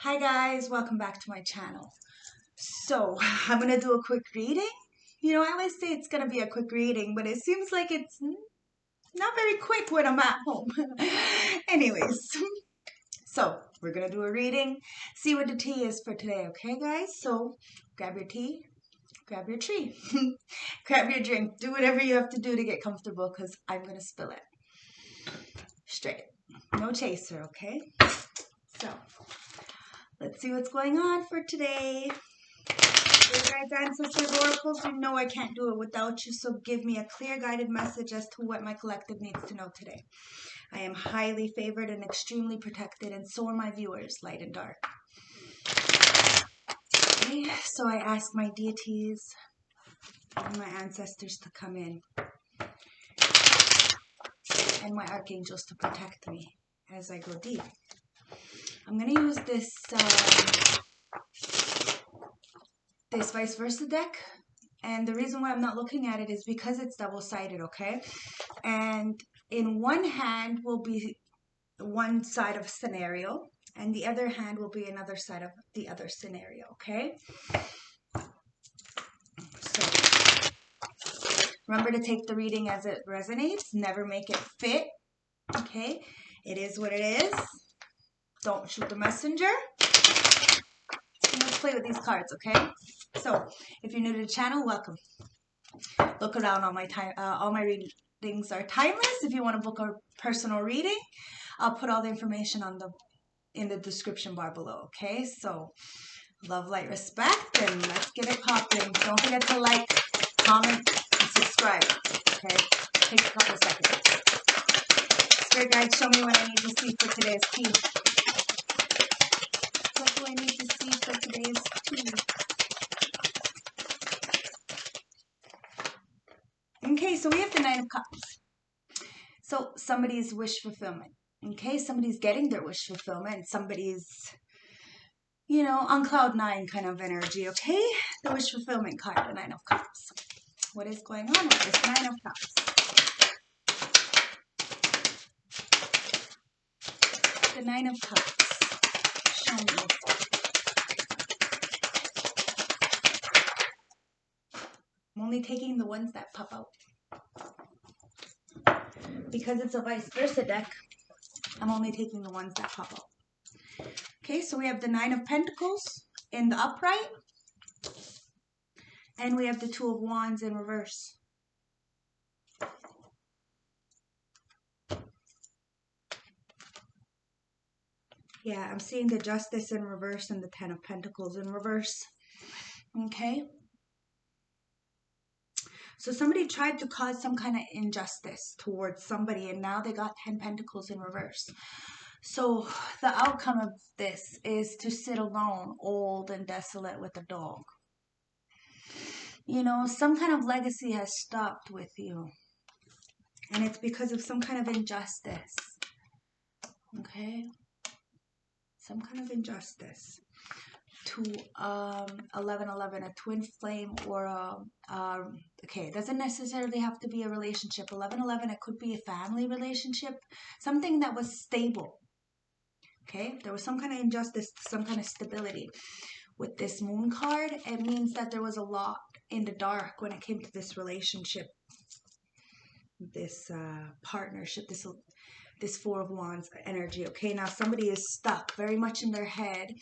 Hi guys, welcome back to my channel. So I'm gonna do a quick reading. I always say it's gonna be a quick reading, but it seems like it's not very quick when I'm at home. Anyways, so we're gonna do a reading, see what the tea is for today, okay guys? So grab your tea, grab your tree, grab your drink, do whatever you have to do to get comfortable because I'm gonna spill it. Straight, no chaser, okay? So let's see what's going on for today. Your guides, ancestors, oracles, you know I can't do it without you, so give me a clear guided message as to what my collective needs to know today. I am highly favored and extremely protected, and so are my viewers, light and dark. Okay, so I ask my deities and my ancestors to come in, and my archangels to protect me as I go deep. I'm going to use this vice versa deck, and the reason why I'm not looking at it is because it's double-sided, okay? And in one hand will be one side of a scenario, and the other hand will be another side of the other scenario, okay? So remember to take the reading as it resonates. Never make it fit, okay? It is what it is. Don't shoot the messenger. Let's play with these cards, okay? So if you're new to the channel, welcome. Look around, all my readings are timeless. If you want to book a personal reading, I'll put all the information in the description bar below, okay? So love, light, respect, and let's get it popping. Don't forget to like, comment, and subscribe, okay? Take a couple seconds. Spirit guides, show me what I need to see for today's tea. What do I need to see for today's tea? Okay, so we have the Nine of Cups. So somebody's wish fulfillment. Okay, somebody's getting their wish fulfillment. Somebody's, on cloud nine kind of energy, okay? The wish fulfillment card, the Nine of Cups. What is going on with this Nine of Cups? The Nine of Cups. Show me. I'm only taking the ones that pop out. Because it's a vice versa deck, I'm only taking the ones that pop out. Okay, so we have the Nine of Pentacles in the upright. And we have the Two of Wands in reverse. Yeah, I'm seeing the Justice in reverse and the Ten of Pentacles in reverse. Okay. So somebody tried to cause some kind of injustice towards somebody, and now they got 10 Pentacles in reverse. So the outcome of this is to sit alone, old and desolate with a dog. Some kind of legacy has stopped with you. And it's because of some kind of injustice. Okay? Some kind of injustice. To 1111, a twin flame, or okay, it doesn't necessarily have to be a relationship. 1111, it could be a family relationship, something that was stable. Okay, there was some kind of injustice, some kind of stability. With this moon card, it means that there was a lot in the dark when it came to this relationship, this partnership, this Four of Wands energy. Okay, now somebody is stuck very much in their head.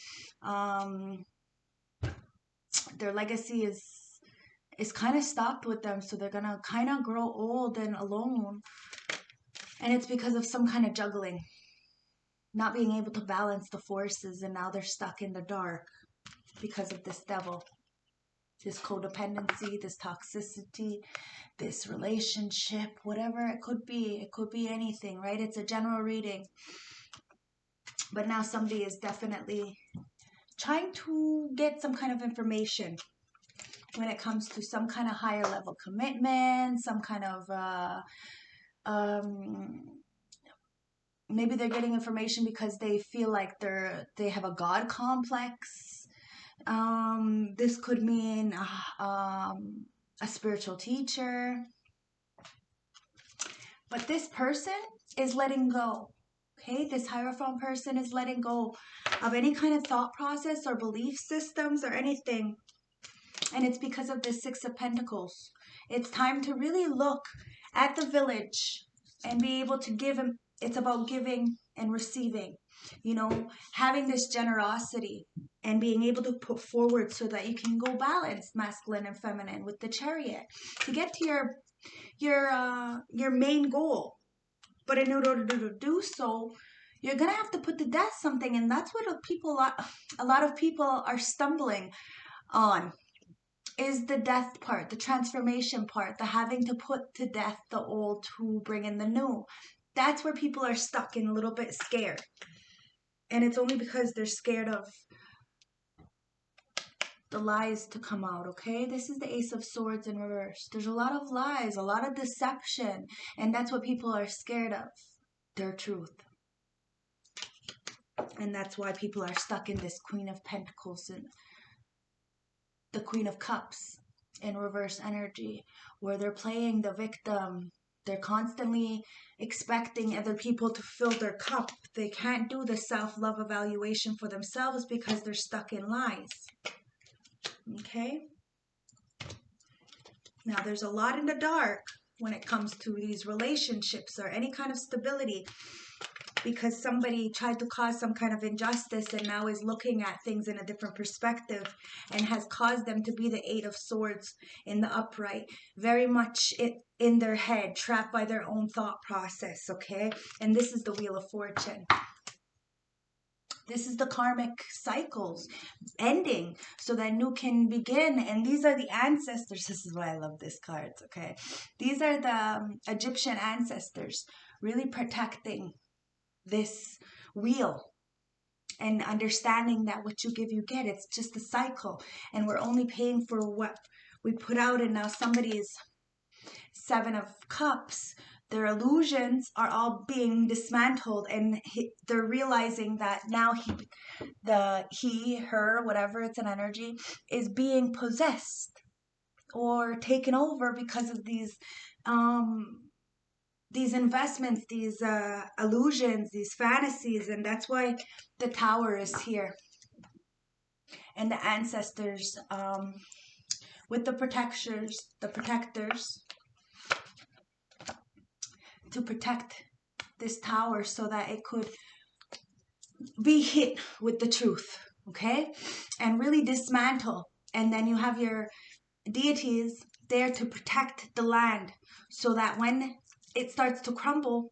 Their legacy is kind of stopped with them, so they're gonna kind of grow old and alone, and it's because of some kind of juggling, not being able to balance the forces, and now they're stuck in the dark because of this devil, this codependency, this toxicity, this relationship, whatever it could be anything, right? It's a general reading, but now somebody is definitely trying to get some kind of information when it comes to some kind of higher level commitment, some kind of maybe they're getting information because they feel like they have a God complex. This could mean a spiritual teacher. But this person is letting go. Okay, this Hierophant person is letting go of any kind of thought process or belief systems or anything. And it's because of the Six of Pentacles. It's time to really look at the village and be able to give him. It's about giving and receiving, you know, having this generosity and being able to put forward so that you can go balance masculine and feminine with the Chariot to get to your main goal. But in order to do so, you're gonna have to put to death something, and that's what a lot of people are stumbling on, is the death part, the transformation part, the having to put to death the old to bring in the new. That's where people are stuck and a little bit scared. And it's only because they're scared of the lies to come out, okay? This is the Ace of Swords in reverse. There's a lot of lies, a lot of deception, and that's what people are scared of, their truth. And that's why people are stuck in this Queen of Pentacles and the Queen of Cups in reverse energy, where they're playing the victim. They're constantly expecting other people to fill their cup. They can't do the self-love evaluation for themselves because they're stuck in lies. Okay? Now, there's a lot in the dark when it comes to these relationships or any kind of stability, because somebody tried to cause some kind of injustice and now is looking at things in a different perspective and has caused them to be the Eight of Swords in the upright, very much in their head, trapped by their own thought process, okay? And this is the Wheel of Fortune. This is the karmic cycles ending so that new can begin. And these are the ancestors. This is why I love these cards, okay? These are the Egyptian ancestors really protecting this wheel and understanding that what you give, you get. It's just a cycle. And we're only paying for what we put out. And now somebody's Seven of Cups, their illusions are all being dismantled, and they're realizing that now he, her, whatever, it's an energy, is being possessed or taken over because of these investments, these illusions, these fantasies. And that's why the Tower is here. And the ancestors with the protectors to protect this tower so that it could be hit with the truth, okay? And really dismantle. And then you have your deities there to protect the land so that when it starts to crumble,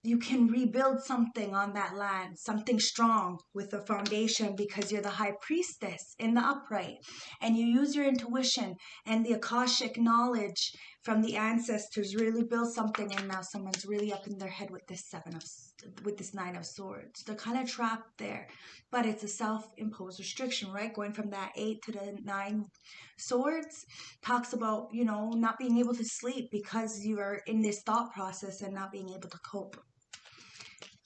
you can rebuild something on that land, something strong with a foundation, because you're the High Priestess in the upright. And you use your intuition and the Akashic knowledge from the ancestors, really build something. And now someone's really up in their head with this Nine of Swords. They're kind of trapped there, but it's a self-imposed restriction, right? Going from that 8 to the 9 swords talks about, you know, not being able to sleep because you are in this thought process and not being able to cope.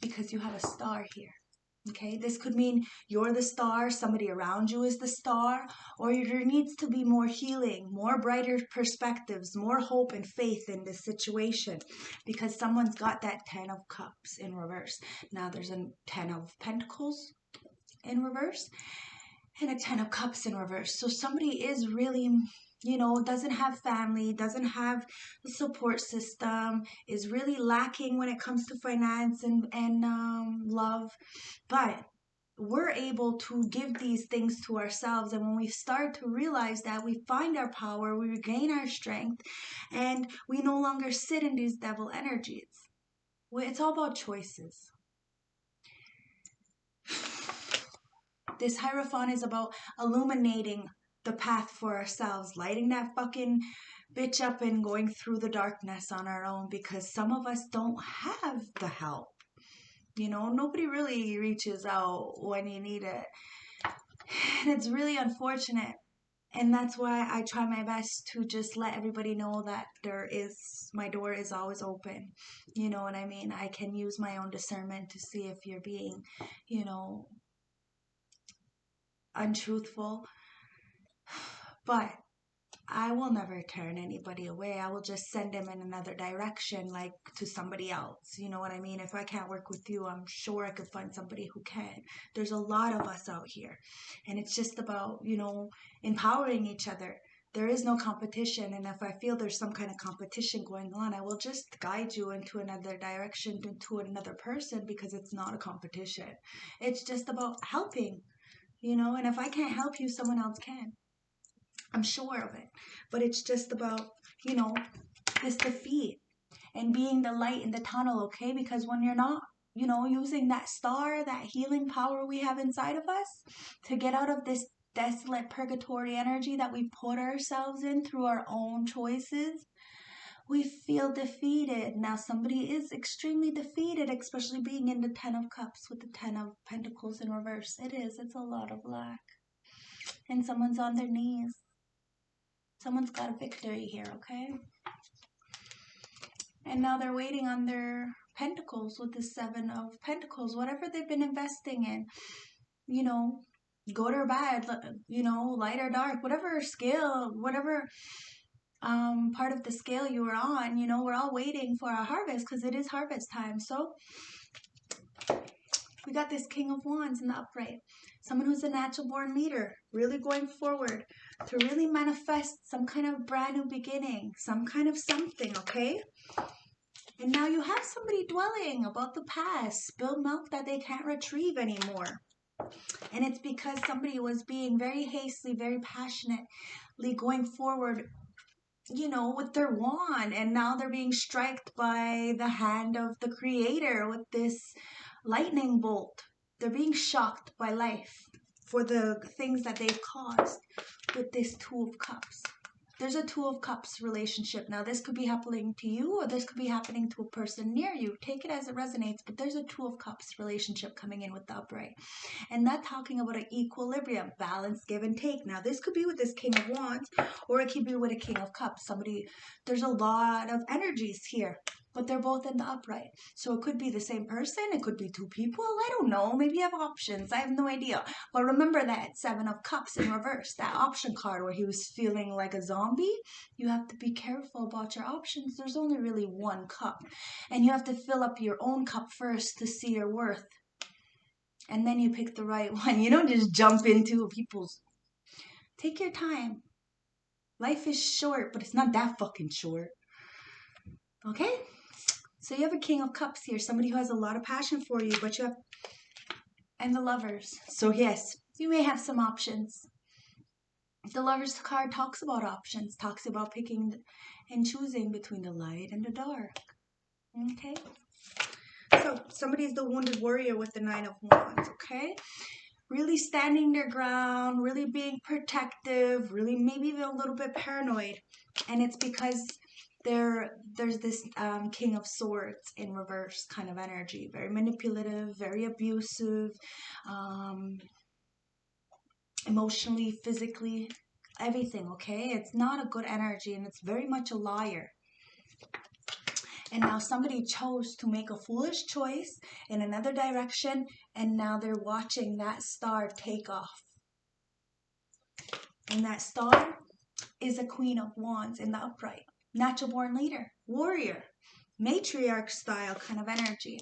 Because you have a star here, okay? This could mean you're the star, somebody around you is the star, or there needs to be more healing, more brighter perspectives, more hope and faith in this situation, because someone's got that 10 of Cups in reverse. Now there's a 10 of Pentacles in reverse and a 10 of Cups in reverse. So somebody is really, you know, doesn't have family, doesn't have a support system, is really lacking when it comes to finance and love. But we're able to give these things to ourselves. And when we start to realize that, we find our power, we regain our strength, and we no longer sit in these devil energies. It's all about choices. This Hierophant is about illuminating the path for ourselves, lighting that fucking bitch up and going through the darkness on our own, because some of us don't have the help. You know, nobody really reaches out when you need it. And it's really unfortunate. And that's why I try my best to just let everybody know that my door is always open. You know what I mean? I can use my own discernment to see if you're being, you know, untruthful. But I will never turn anybody away. I will just send them in another direction, like to somebody else. You know what I mean? If I can't work with you, I'm sure I could find somebody who can. There's a lot of us out here. And it's just about, you know, empowering each other. There is no competition. And if I feel there's some kind of competition going on, I will just guide you into another direction, into another person, because it's not a competition. It's just about helping, you know, and if I can't help you, someone else can. I'm sure of it. But it's just about, you know, this defeat and being the light in the tunnel, okay? Because when you're not, you know, using that star, that healing power we have inside of us to get out of this desolate purgatory energy that we put ourselves in through our own choices, we feel defeated. Now, somebody is extremely defeated, especially being in the 10 of Cups with the 10 of Pentacles in reverse. It is. It's a lot of lack. And someone's on their knees. Someone's got a victory here, okay? And now they're waiting on their pentacles with the 7 of Pentacles. Whatever they've been investing in, you know, good or bad, you know, light or dark, whatever scale, whatever part of the scale you are on, you know, we're all waiting for our harvest because it is harvest time. So we got this King of Wands in the upright. Someone who's a natural born leader, really going forward to really manifest some kind of brand new beginning, some kind of something, okay? And now you have somebody dwelling about the past, spilled milk that they can't retrieve anymore. And it's because somebody was being very hastily, very passionately going forward, you know, with their wand, and now they're being struck by the hand of the Creator with this lightning bolt. They're being shocked by life for the things that they've caused with this 2 of Cups. There's a 2 of Cups relationship. Now, this could be happening to you, or this could be happening to a person near you. Take it as it resonates, but there's a 2 of Cups relationship coming in with the upright. And that's talking about an equilibrium, balance, give and take. Now, this could be with this King of Wands, or it could be with a King of Cups. There's a lot of energies here, but they're both in the upright. So it could be the same person. It could be 2 people. I don't know. Maybe you have options. I have no idea. But remember that 7 of Cups in reverse, that option card where he was feeling like a zombie. You have to be careful about your options. There's only really 1 cup. And you have to fill up your own cup first to see your worth. And then you pick the right one. You don't just jump into people's. Take your time. Life is short, but it's not that fucking short. Okay? So you have a King of Cups here, somebody who has a lot of passion for you, but you have, and the Lovers. So yes, you may have some options. The Lovers card talks about options, talks about picking and choosing between the light and the dark. Okay? So somebody's the wounded warrior with the 9 of Wands, okay? Really standing their ground, really being protective, really maybe even a little bit paranoid. And it's because there's this King of Swords in reverse kind of energy. Very manipulative, very abusive, emotionally, physically, everything, okay? It's not a good energy, and it's very much a liar. And now somebody chose to make a foolish choice in another direction, and now they're watching that star take off. And that star is a Queen of Wands in the upright. Natural born leader, warrior, matriarch style kind of energy.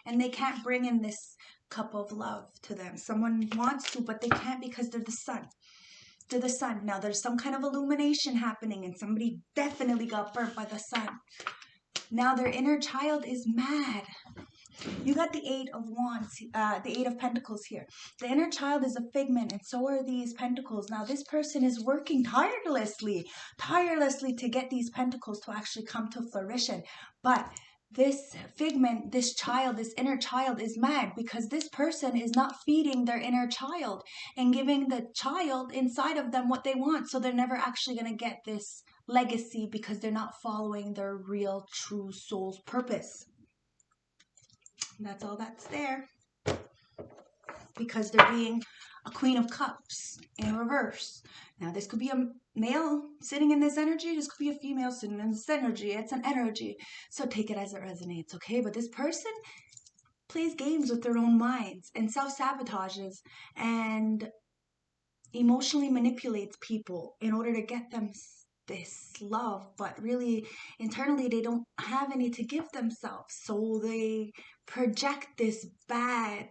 And they can't bring in this cup of love to them. Someone wants to, but they can't because they're the sun. They're the sun. Now there's some kind of illumination happening, and somebody definitely got burnt by the sun. Now their inner child is mad. You got the 8 of Wands, the 8 of Pentacles here. The inner child is a figment, and so are these Pentacles. Now this person is working tirelessly to get these Pentacles to actually come to fruition. But this figment, this child, this inner child is mad because this person is not feeding their inner child and giving the child inside of them what they want. So they're never actually going to get this legacy because they're not following their real, true soul's purpose. And that's all that's there. Because they're being a Queen of Cups in reverse. Now, this could be a male sitting in this energy. This could be a female sitting in this energy. It's an energy. So take it as it resonates, okay? But this person plays games with their own minds and self-sabotages and emotionally manipulates people in order to get them this love, but really internally they don't have any to give themselves. So they project this bad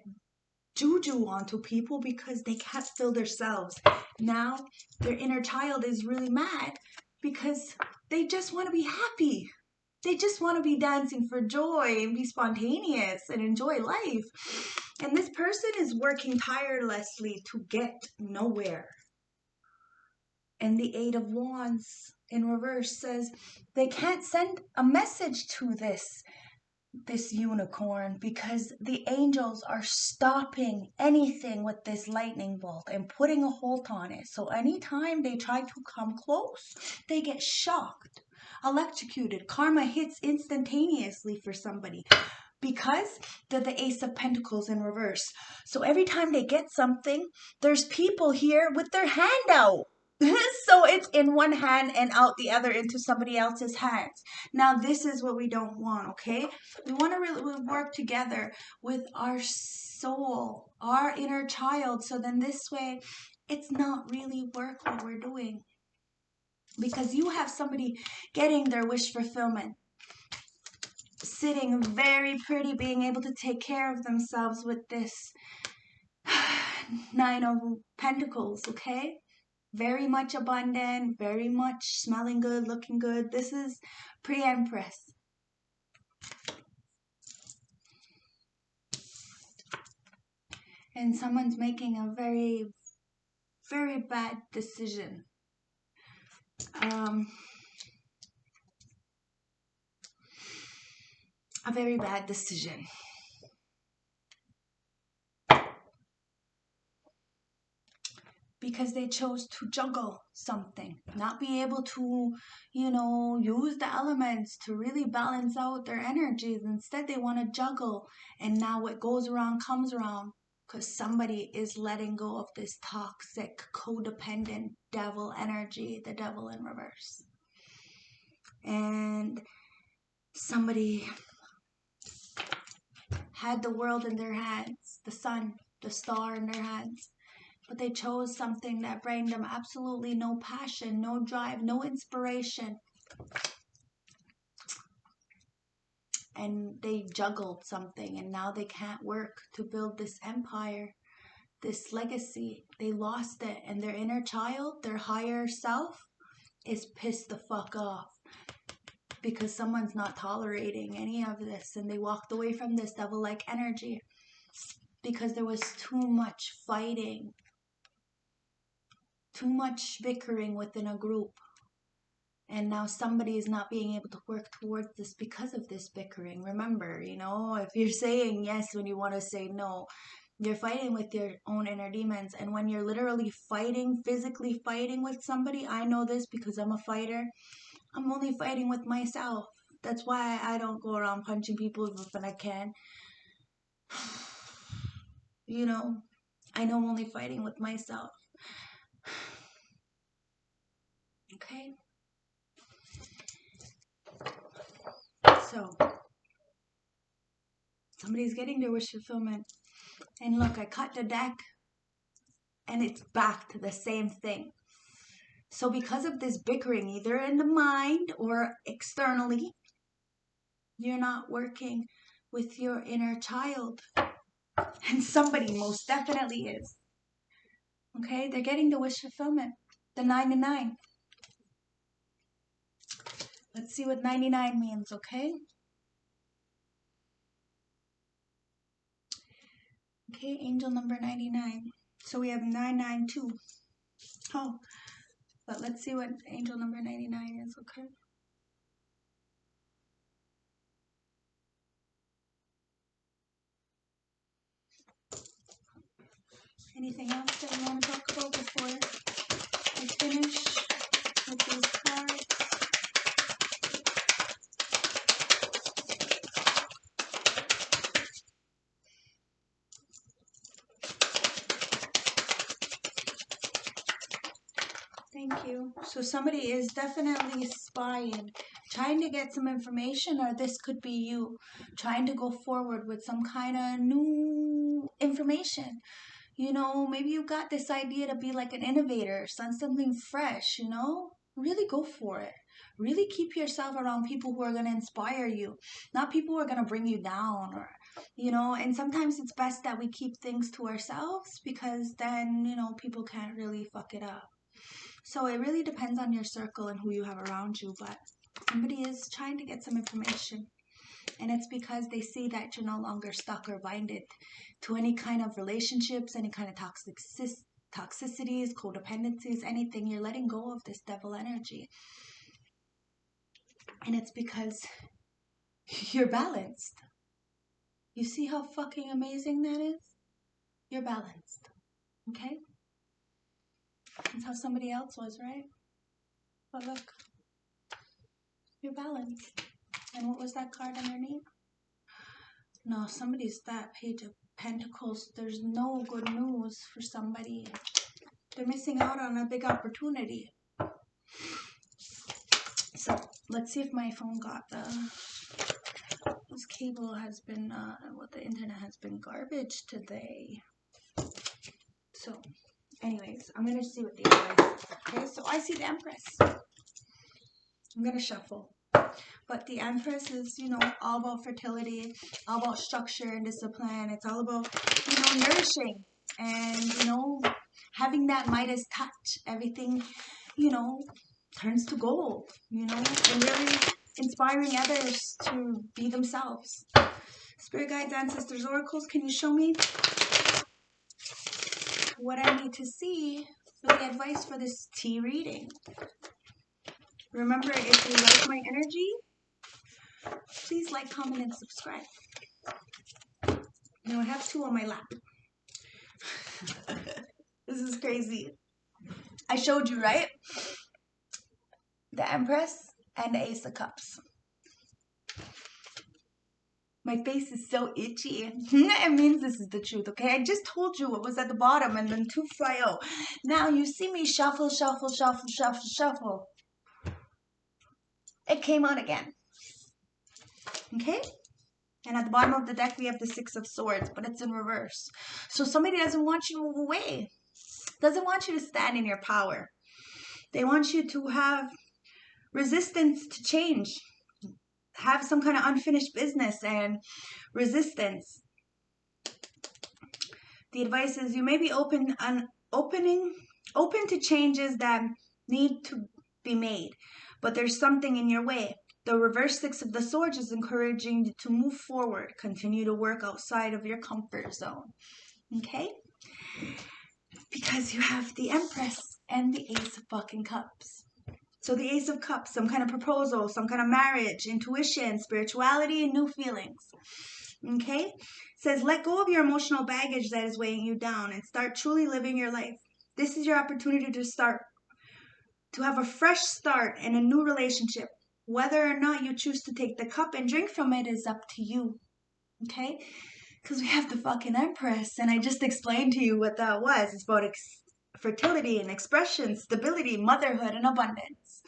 juju onto people because they can't fill themselves. Now their inner child is really mad because they just want to be happy. They just want to be dancing for joy and be spontaneous and enjoy life. And this person is working tirelessly to get nowhere. And the Eight of Wands in reverse says they can't send a message to this unicorn because the angels are stopping anything with this lightning bolt and putting a halt on it. So anytime they try to come close, they get shocked, electrocuted. Karma hits instantaneously for somebody because they're the Ace of Pentacles in reverse. So every time they get something, there's people here with their hand out. So it's in one hand and out the other into somebody else's hands. Now this is what we don't want, okay? We want to really work together with our soul, our inner child. So then this way, it's not really work what we're doing. Because you have somebody getting their wish fulfillment, sitting very pretty, being able to take care of themselves with this Nine of Pentacles, okay? Very much abundant, very much smelling good, looking good. This is pre-Empress. And someone's making a very, very bad decision. A very bad decision. Because they chose to juggle something, not be able to, use the elements to really balance out their energies. Instead, they want to juggle. And now what goes around comes around because somebody is letting go of this toxic, codependent devil energy, the devil in reverse. And somebody had the world in their hands, the sun, the star in their hands. But they chose something that brought them absolutely no passion, no drive, no inspiration. And they juggled something, and now they can't work to build this empire, this legacy. They lost it, and their inner child, their higher self, is pissed the fuck off because someone's not tolerating any of this, and they walked away from this devil-like energy because there was too much fighting. Too much bickering within a group. And now somebody is not being able to work towards this because of this bickering. Remember, if you're saying yes when you want to say no, you're fighting with your own inner demons. And when you're literally fighting, physically fighting with somebody, I know this because I'm a fighter, I'm only fighting with myself. That's why I don't go around punching people if I can. I know I'm only fighting with myself. Okay? So, somebody's getting their wish fulfillment. And look, I cut the deck and it's back to the same thing. So because of this bickering, either in the mind or externally, you're not working with your inner child. And somebody most definitely is. Okay, they're getting the wish fulfillment. The 99. Let's see what 99 means, okay? Okay, angel number 99. So we have 992. Oh, but let's see what angel number 99 is, okay? Anything else that you want to talk about before I finish with these cards? Thank you. So somebody is definitely spying, trying to get some information, or this could be you trying to go forward with some kind of new information. Maybe you got this idea to be like an innovator, something fresh, really go for it. Really keep yourself around people who are going to inspire you, not people who are going to bring you down, or, you know, and sometimes it's best that we keep things to ourselves, because then, you know, people can't really fuck it up. So it really depends on your circle and who you have around you, but somebody is trying to get some information. And it's because they see that you're no longer stuck or binded to any kind of relationships, any kind of toxicities, codependencies, anything. You're letting go of this devil energy. And it's because you're balanced. You see how fucking amazing that is? You're balanced. Okay? That's how somebody else was, right? But look, you're balanced. And what was that card underneath? No, somebody's that Page of Pentacles. There's no good news for somebody. They're missing out on a big opportunity. So let's see if my phone got this cable has been the internet has been garbage today. So anyways, I'm gonna see what the advice is. Okay, so I see the Empress. I'm gonna shuffle. But the Empress is, you know, all about fertility, all about structure and discipline. It's all about, you know, nourishing and, you know, having that Midas touch. Everything, you know, turns to gold, you know, and really inspiring others to be themselves. Spirit guides, ancestors, oracles, can you show me what I need to see for the advice for this tea reading? Remember, if you like my energy, please like, comment, and subscribe. Now I have two on my lap. This is crazy. I showed you, right? The Empress and the Ace of Cups. My face is so itchy. It means this is the truth, okay? I just told you what was at the bottom and then two fly out. Now you see me shuffle, shuffle, shuffle, shuffle, shuffle. It came out again. Okay? And at the bottom of the deck, we have the Six of Swords, but it's in reverse. So somebody doesn't want you to move away. Doesn't want you to stand in your power. They want you to have resistance to change. Have some kind of unfinished business and resistance. The advice is you may be open to changes that need to be made, but there's something in your way. The reverse Six of the Swords is encouraging you to move forward, continue to work outside of your comfort zone. Okay? Because you have the Empress and the Ace of fucking Cups. So the Ace of Cups, some kind of proposal, some kind of marriage, intuition, spirituality, and new feelings. Okay? Says, let go of your emotional baggage that is weighing you down and start truly living your life. This is your opportunity to have a fresh start in a new relationship. Whether or not you choose to take the cup and drink from it is up to you. Okay? Because we have the fucking Empress, and I just explained to you what that was. It's about fertility and expression, stability, motherhood, and abundance.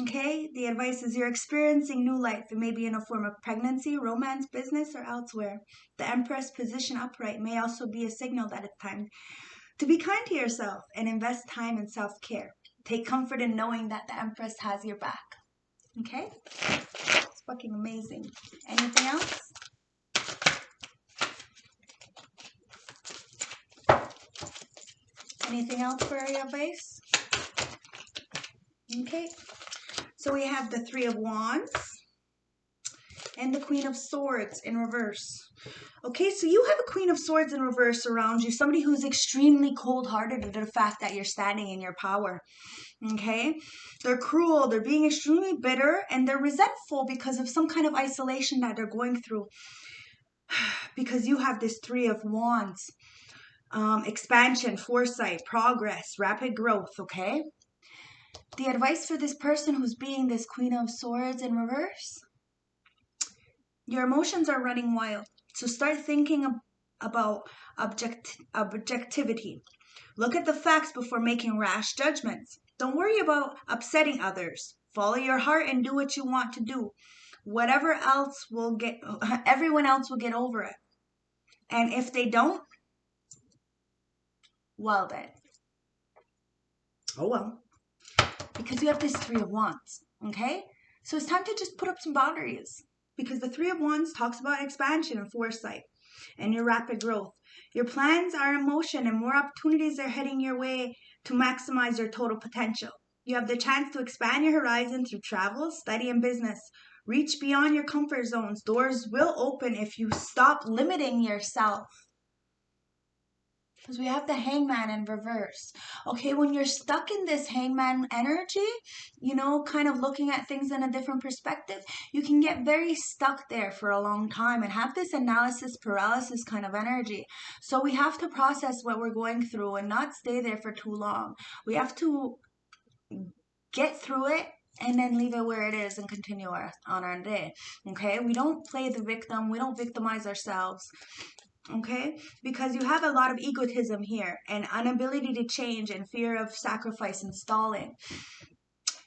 Okay? The advice is you're experiencing new life. It may be in a form of pregnancy, romance, business, or elsewhere. The Empress position upright may also be a signal that it's time to be kind to yourself and invest time in self-care. Take comfort in knowing that the Empress has your back. Okay? It's fucking amazing. Anything else? Anything else for your advice? Okay. So we have the Three of Wands and the Queen of Swords in reverse. Okay, so you have a Queen of Swords in reverse around you. Somebody who's extremely cold-hearted due to the fact that you're standing in your power. Okay? They're cruel, they're being extremely bitter, and they're resentful because of some kind of isolation that they're going through. Because you have this Three of Wands. Expansion, foresight, progress, rapid growth, okay? The advice for this person who's being this Queen of Swords in reverse, your emotions are running wild. So start thinking about objectivity. Look at the facts before making rash judgments. Don't worry about upsetting others. Follow your heart and do what you want to do. Everyone else will get over it. And if they don't, well then. Oh well. because you have this Three of Wands, okay? So it's time to just put up some boundaries, because the Three of Wands talks about expansion and foresight and your rapid growth. Your plans are in motion and more opportunities are heading your way to maximize your total potential. You have the chance to expand your horizon through travel, study, and business. Reach beyond your comfort zones. Doors will open if you stop limiting yourself. Because we have the Hangman in reverse. Okay, when you're stuck in this Hangman energy, you know, kind of looking at things in a different perspective, you can get very stuck there for a long time and have this analysis paralysis kind of energy. So we have to process what we're going through and not stay there for too long. We have to get through it and then leave it where it is and continue on our day. Okay, we don't play the victim. We don't victimize ourselves. Okay, because you have a lot of egotism here and inability to change and fear of sacrifice and stalling.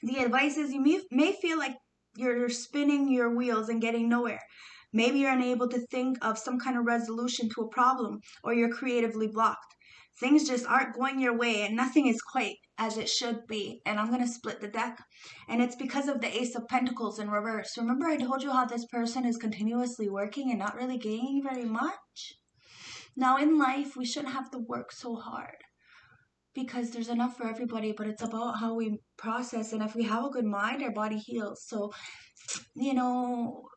The advice is you may feel like you're spinning your wheels and getting nowhere. Maybe you're unable to think of some kind of resolution to a problem, or you're creatively blocked. Things just aren't going your way and nothing is quite as it should be. And I'm going to split the deck. And it's because of the Ace of Pentacles in reverse. Remember I told you how this person is continuously working and not really gaining very much? Now in life, we shouldn't have to work so hard because there's enough for everybody, but it's about how we process. And if we have a good mind, our body heals. So, you know,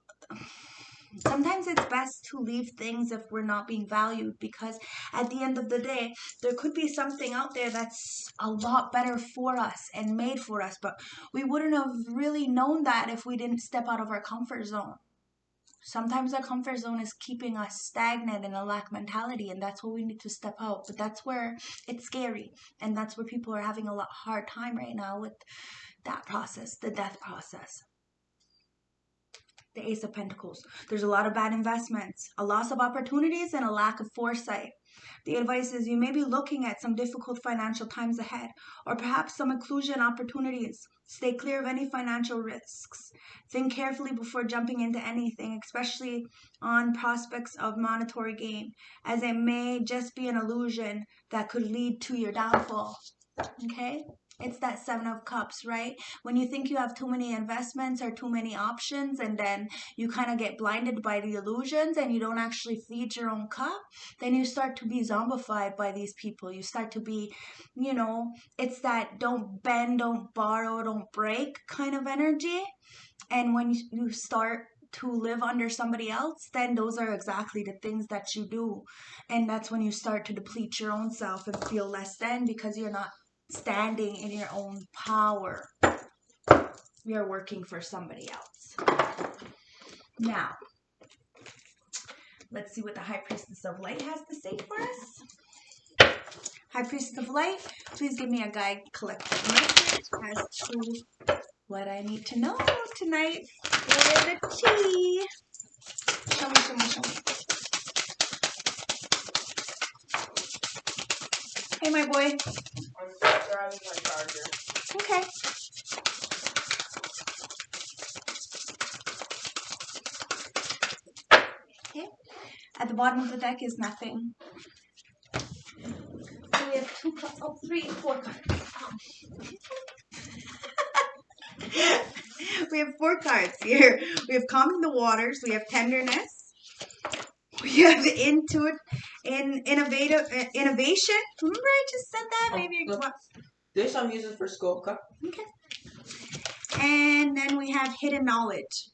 sometimes it's best to leave things if we're not being valued, because at the end of the day, there could be something out there that's a lot better for us and made for us, but we wouldn't have really known that if we didn't step out of our comfort zone. Sometimes our comfort zone is keeping us stagnant in a lack mentality, and that's where we need to step out. But that's where it's scary, and that's where people are having a lot hard time right now with that process, the death process. The Ace of Pentacles. There's a lot of bad investments, a loss of opportunities, and a lack of foresight. The advice is you may be looking at some difficult financial times ahead, or perhaps some inclusion opportunities. Stay clear of any financial risks. Think carefully before jumping into anything, especially on prospects of monetary gain, as it may just be an illusion that could lead to your downfall. Okay? It's that Seven of Cups, right? When you think you have too many investments or too many options, and then you kind of get blinded by the illusions and you don't actually feed your own cup, then you start to be zombified by these people. You start to be, you know, it's that don't bend, don't borrow, don't break kind of energy. And when you start to live under somebody else, then those are exactly the things that you do. And that's when you start to deplete your own self and feel less than, because you're not standing in your own power. You're working for somebody else. Now, let's see what the High Priestess of Light has to say for us. High Priestess of Light, please give me a guide collective message as to what I need to know tonight for the tea. Show me, show me, show me. Hey, my boy. I'm grabbing my charger. Okay. Okay. At the bottom of the deck is nothing. So we have 2 cards. Oh, 3, 4 cards. We have 4 cards here. We have calming the waters. We have tenderness. We have innovation. Remember I just said that? Maybe. This I'm using for school. Okay. And then we have hidden knowledge.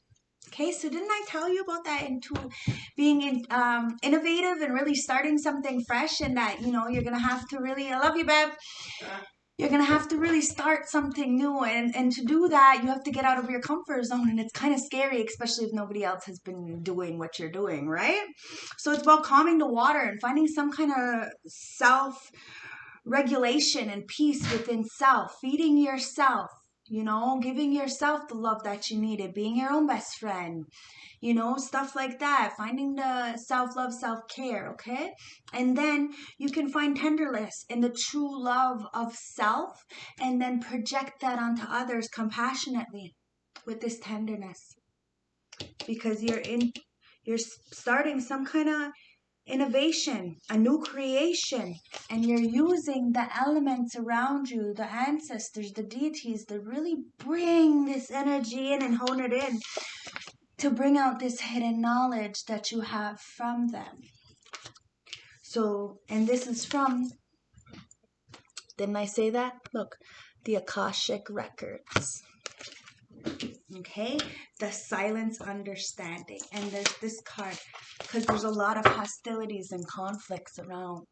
Okay, so didn't I tell you about that, into being innovative and really starting something fresh, and that, you know, you're going to have to really, I love you, babe. You're going to have to really start something new, and to do that, you have to get out of your comfort zone, and it's kind of scary, especially if nobody else has been doing what you're doing, right? So it's about calming the water and finding some kind of self-regulation and peace within self, feeding yourself. You know, giving yourself the love that you needed, being your own best friend, you know, stuff like that. Finding the self-love, self-care, okay? And then you can find tenderness in the true love of self, and then project that onto others compassionately with this tenderness. Because you're starting some kind of innovation, a new creation, and you're using the elements around you, the ancestors, the deities, to really bring this energy in and hone it in to bring out this hidden knowledge that you have from them. So, and this is from, didn't I say that? Look, the Akashic Records. Okay, the silence understanding. And there's this card because there's a lot of hostilities and conflicts around,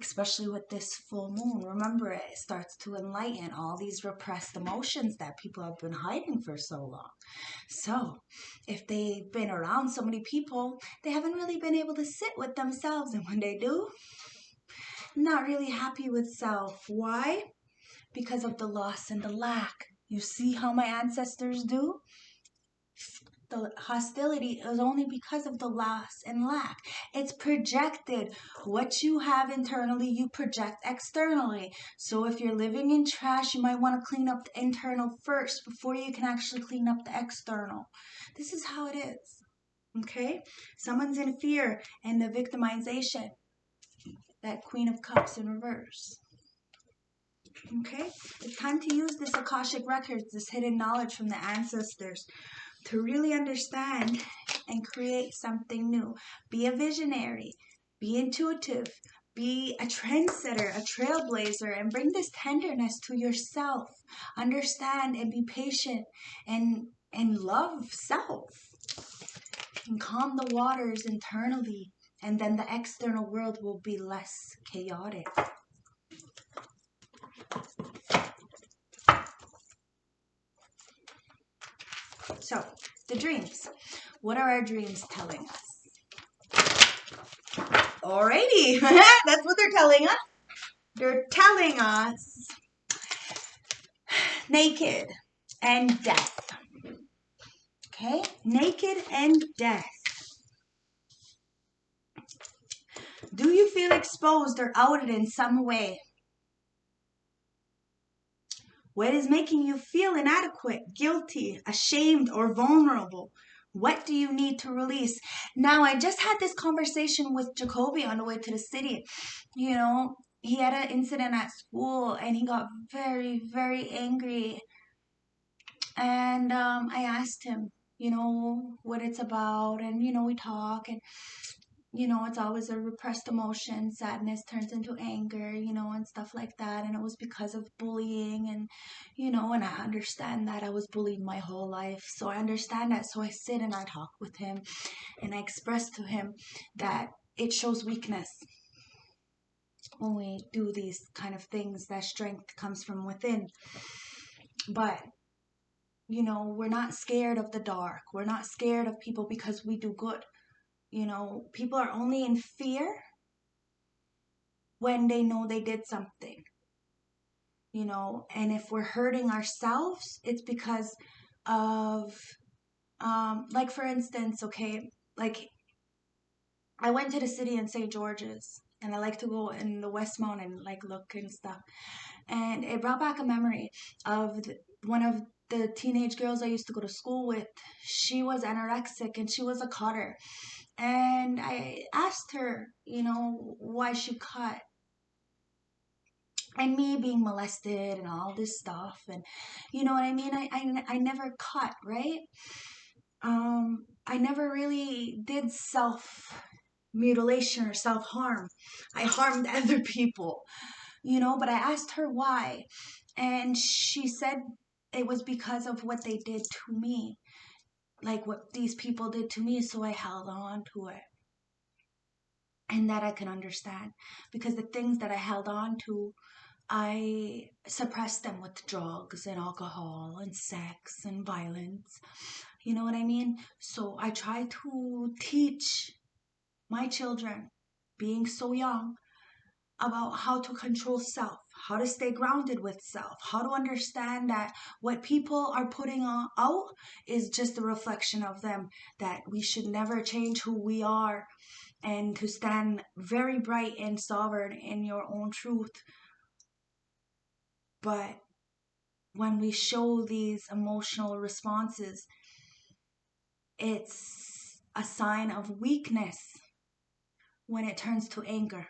especially with this full moon. Remember, it starts to enlighten all these repressed emotions that people have been hiding for so long. So if they've been around so many people, they haven't really been able to sit with themselves. And when they do, not really happy with self. Why? Because of the loss and the lack. You see how my ancestors do? The hostility is only because of the loss and lack. It's projected. What you have internally, you project externally. So if you're living in trash, you might want to clean up the internal first before you can actually clean up the external. This is how it is. Okay? Someone's in fear and the victimization. That Queen of Cups in reverse. Okay? It's time to use this Akashic Records, this hidden knowledge from the ancestors, to really understand and create something new. Be a visionary, be intuitive, be a trendsetter, a trailblazer, and bring this tenderness to yourself. Understand and be patient and love self. And calm the waters internally, and then the external world will be less chaotic. So, the dreams. What are our dreams telling us? Alrighty, that's what they're telling us. They're telling us naked and death. Okay, naked and death. Do you feel exposed or outed in some way? What is making you feel inadequate, guilty, ashamed, or vulnerable? What do you need to release? Now, I just had this conversation with Jacoby on the way to the city. You know, he had an incident at school and he got very, very angry. And I asked him, you know, what it's about. And, you know, we talk and, you know, it's always a repressed emotion. Sadness turns into anger, you know, and stuff like that. And it was because of bullying and, you know, and I understand that I was bullied my whole life. So I understand that. So I sit and I talk with him and I express to him that it shows weakness when we do these kind of things, that strength comes from within. But, you know, we're not scared of the dark. We're not scared of people because we do good. You know, people are only in fear when they know they did something. You know, and if we're hurting ourselves, it's because of, like for instance, okay, like I went to the city in St. George's and I like to go in the Westmount and like look and stuff. And it brought back a memory of one of the teenage girls I used to go to school with. She was anorexic and she was a cutter. And I asked her, you know, why she cut. And me being molested and all this stuff. And you know what I mean? I never cut, right? I never really did self-mutilation or self-harm. I harmed other people, you know, but I asked her why. And she said it was because of what they did to me. Like what these people did to me, so I held on to it. And that I can understand. Because the things that I held on to, I suppressed them with drugs and alcohol and sex and violence. You know what I mean? So I try to teach my children, being so young, about how to control self, how to stay grounded with self, how to understand that what people are putting out is just a reflection of them, that we should never change who we are, and to stand very bright and sovereign in your own truth. But when we show these emotional responses, it's a sign of weakness. when it turns to anger,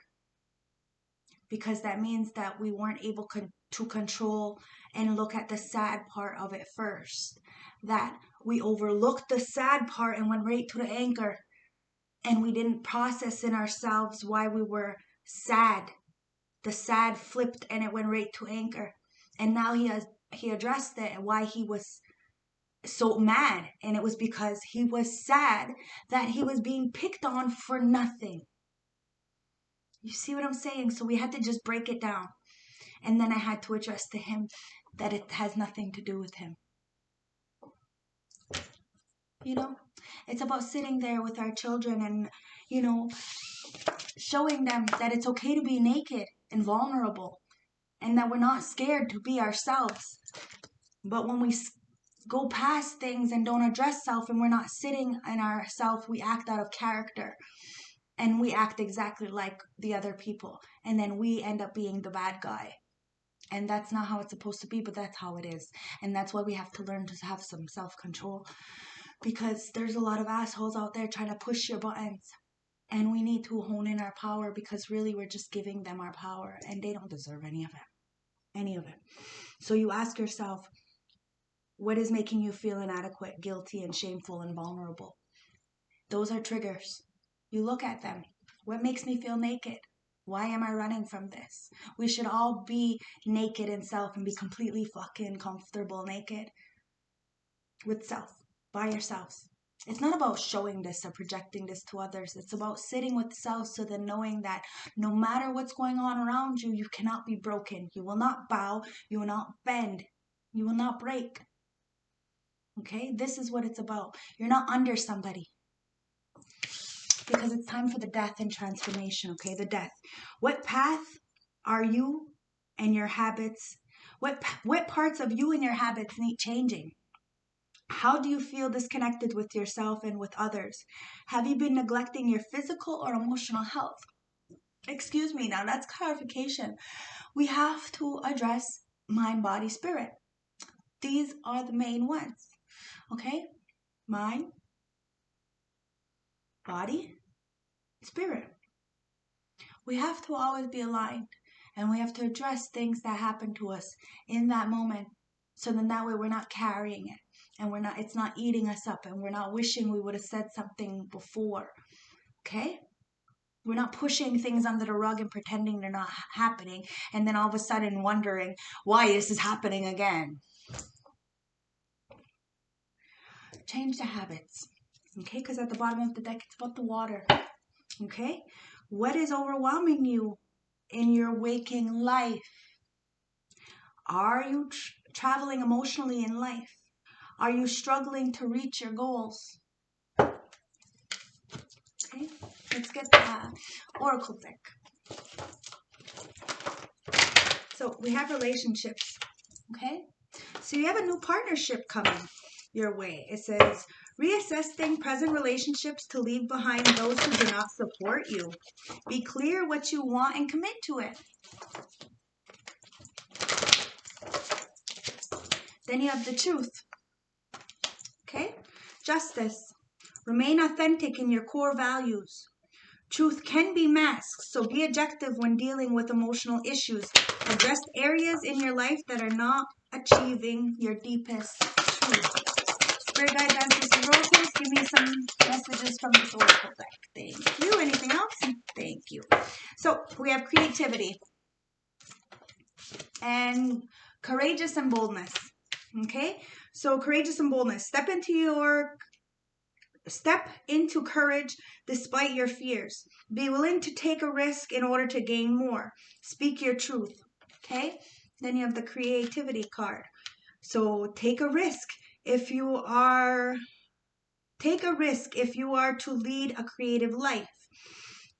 because that means that we weren't able to control and look at the sad part of it first. That we overlooked the sad part and went right to the anger, and we didn't process in ourselves why we were sad. The sad flipped and it went right to anger. And now he addressed it and why he was so mad. And it was because he was sad that he was being picked on for nothing. You see what I'm saying? So we had to just break it down. And then I had to address to him that it has nothing to do with him. You know, it's about sitting there with our children and, you know, showing them that it's okay to be naked and vulnerable and that we're not scared to be ourselves. But when we go past things and don't address self and we're not sitting in ourself, we act out of character and we act exactly like the other people. And then we end up being the bad guy. And that's not how it's supposed to be, but that's how it is. And that's why we have to learn to have some self-control, because there's a lot of assholes out there trying to push your buttons. And we need to hone in our power, because really we're just giving them our power and they don't deserve any of it. Any of it. So you ask yourself, what is making you feel inadequate, guilty, and shameful and vulnerable? Those are triggers. You look at them. What makes me feel naked? Why am I running from this? We should all be naked in self and be completely fucking comfortable naked with self, by yourselves. It's not about showing this or projecting this to others. It's about sitting with self, so then knowing that no matter what's going on around you, you cannot be broken. You will not bow. You will not bend. You will not break. Okay? This is what it's about. You're not under somebody. Because it's time for the death and transformation, okay? The death. What path are you and your habits? What parts of you and your habits need changing? How do you feel disconnected with yourself and with others? Have you been neglecting your physical or emotional health? Excuse me, now that's clarification. We have to address mind, body, spirit. These are the main ones, okay? Mind, body, spirit. We have to always be aligned, and we have to address things that happen to us in that moment, so then that way we're not carrying it, and it's not eating us up, and we're not wishing we would have said something before. Okay? We're not pushing things under the rug and pretending they're not happening, and then all of a sudden wondering why this is happening again. Change the habits. Okay? Because at the bottom of the deck, it's about the water. Okay? What is overwhelming you in your waking life? Are you traveling emotionally in life? Are you struggling to reach your goals? Okay, let's get the oracle deck. So we have relationships. Okay, so you have a new partnership coming your way. It says, reassessing present relationships to leave behind those who do not support you. Be clear what you want and commit to it. Then you have the truth. Okay? Justice. Remain authentic in your core values. Truth can be masked, so be objective when dealing with emotional issues. Address areas in your life that are not achieving your deepest truth. Spirit guides, ancestors, oracles, give me some messages from this oracle deck. Thank you. Anything else? Thank you. So we have creativity and courageous and boldness. Okay? So courageous and boldness. Step into courage despite your fears. Be willing to take a risk in order to gain more. Speak your truth. Okay? Then you have the creativity card. So take a risk if you are to lead a creative life.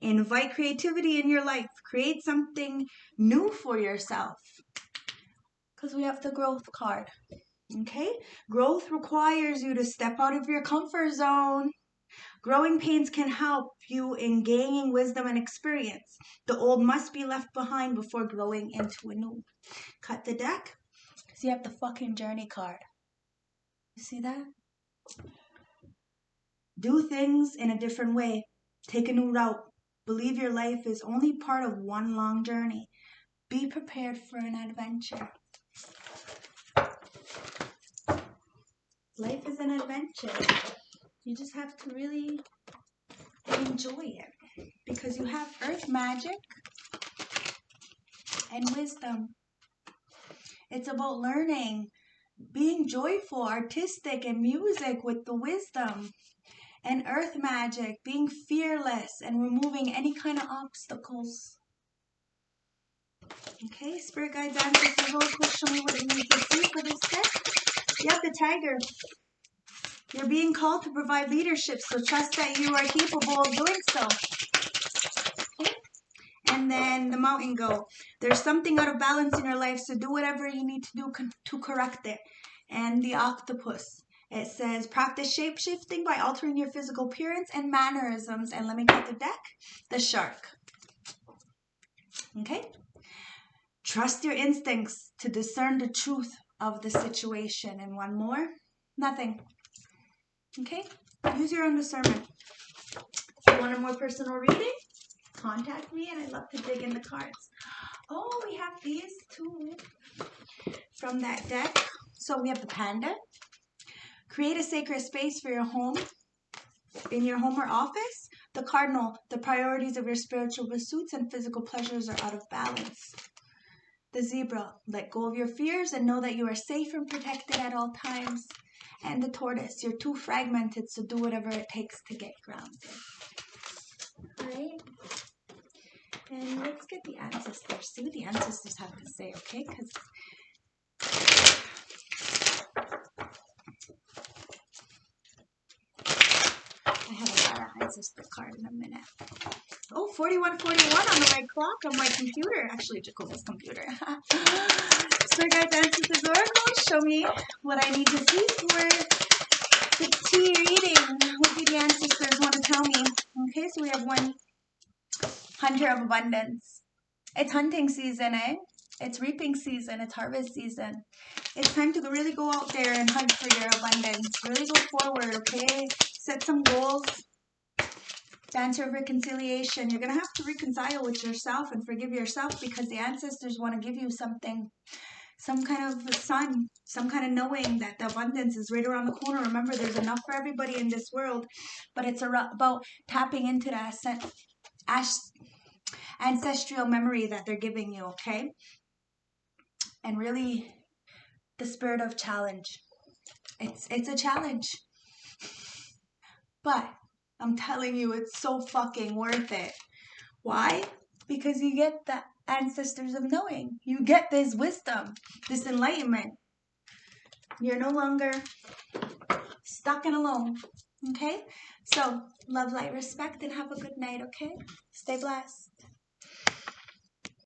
Invite creativity in your life. Create something new for yourself. Because we have the growth card. Okay? Growth requires you to step out of your comfort zone. Growing pains can help you in gaining wisdom and experience. The old must be left behind before growing into a new. Cut the deck. So you have the fucking journey card. You see that? Do things in a different way. Take a new route. Believe your life is only part of one long journey. Be prepared for an adventure. Life is an adventure. You just have to really enjoy it, because you have earth magic and wisdom. It's about learning, being joyful, artistic, and music with the wisdom. And earth magic, being fearless and removing any kind of obstacles. Okay, Spirit Guides, Ancestors, Oracle, show me what it needs to see for this deck. Yep, the Tiger. You're being called to provide leadership, so trust that you are capable of doing so. Okay? And then the Mountain Goat. There's something out of balance in your life, so do whatever you need to do to correct it. And the Octopus. It says, practice shape-shifting by altering your physical appearance and mannerisms. And let me get the deck. The Shark. Okay? Trust your instincts to discern the truth of the situation. And one more, nothing. Okay? Use your own discernment. If you want a more personal reading, contact me, and I love to dig in the cards. Oh, we have these two from that deck. So we have the Panda. Create a sacred space for your home, in your home or office. The Cardinal, the priorities of your spiritual pursuits and physical pleasures are out of balance. The Zebra, let go of your fears and know that you are safe and protected at all times. And the Tortoise, you're too fragmented, so do whatever it takes to get grounded. Alright? And let's get the ancestors. See what the ancestors have to say, okay? Because I have a lot of ancestor card in a minute. Oh, 4141 on the right clock on my computer. Actually, Jacoba's computer. Spirit Guides, Ancestors, Oracle, show me what I need to see for the tea reading. What do the ancestors want to tell me? Okay, so we have one Hunter of Abundance. It's hunting season, eh? It's reaping season. It's harvest season. It's time to really go out there and hunt for your abundance. Really go forward, okay? Set some goals. Dancer of reconciliation. You're going to have to reconcile with yourself and forgive yourself, because the ancestors want to give you something, some kind of sun, some kind of knowing that the abundance is right around the corner. Remember, there's enough for everybody in this world, but it's about tapping into the ancestral memory that they're giving you, okay? And really, the spirit of challenge. It's a challenge. But I'm telling you, it's so fucking worth it. Why? Because you get the ancestors of knowing. You get this wisdom, this enlightenment. You're no longer stuck and alone. Okay? So, love, light, respect, and have a good night, okay? Stay blessed.